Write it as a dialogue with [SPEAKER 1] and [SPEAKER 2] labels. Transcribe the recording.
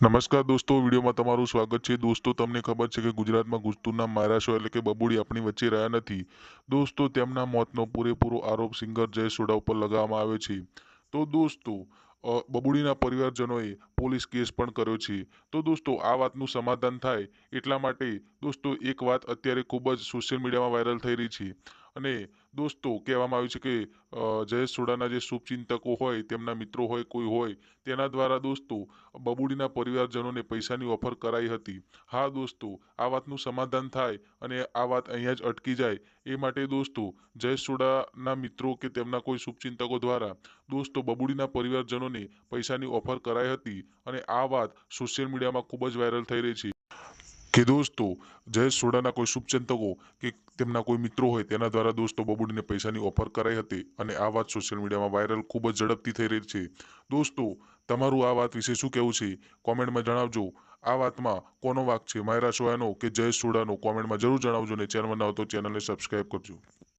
[SPEAKER 1] નમસ્કાર દોસ્તો, વિડીયોમાં તમારું સ્વાગત છે. દોસ્તો, તમને ખબર છે કે ગુજરાતમાં ગુસ્તુના મહારાષ્ટ્ર એટલે કે બબુડી આપણી વચ્ચે રહ્યા નથી. દોસ્તો, તેમના મોતનો પૂરેપૂરો આરોપ સિંગર જયેશ સોઢા ઉપર લગાવવામાં આવ્યો છે. તો દોસ્તો, બબુડીના પરિવારજનોએ પોલીસ કેસ પણ કર્યો છે. તો દોસ્તો, આ વાતનું સમાધાન થાય એટલા માટે દોસ્તો એક વાત અત્યારે ખૂબ જ સોશિયલ મીડિયામાં વાયરલ થઈ રહી છે. અને દોસ્તો, કહેવામાં આવ્યું છે કે જયેશ સોઢાના જે શુભચિંતકો હોય, તેમના મિત્રો હોય, કોઈ હોય, તેના દ્વારા દોસ્તો બબુડીના પરિવારજનોને પૈસાની ઓફર કરાઈ હતી. હા દોસ્તો, આ વાતનું સમાધાન થાય અને આ વાત અહીંયા જ અટકી જાય એ માટે દોસ્તો જયેશ સોઢાના મિત્રો કે તેમના કોઈ શુભચિંતકો દ્વારા દોસ્તો બબુડીના પરિવારજનોને પૈસાની ઓફર કરાઈ હતી. અને આ વાત સોશિયલ મીડિયામાં ખૂબ જ વાયરલ થઈ રહી છે કે દોસ્તો જયેશ સોઢાના કોઈ શુભચિંતકો કે તેમના કોઈ મિત્રો હોય તેના દ્વારા દોસ્તો બબુડીને પૈસાની ઓફર કરાઈ હતી. અને આ વાત સોશિયલ મીડિયામાં વાયરલ ખૂબ જ ઝડપથી થઈ રહી છે. દોસ્તો, તમારું આ વાત વિશે શું કહેવું છે? કોમેન્ટમાં જણાવજો. આ વાતમાં કોનો વાંક છે, માયરા સોયાનો કે જયેશ સોઢાનો? કોમેન્ટમાં જરૂર જણાવજો. ને ચેનલમાં ન હોય તો ચેનલને સબસ્ક્રાઈબ કરજો.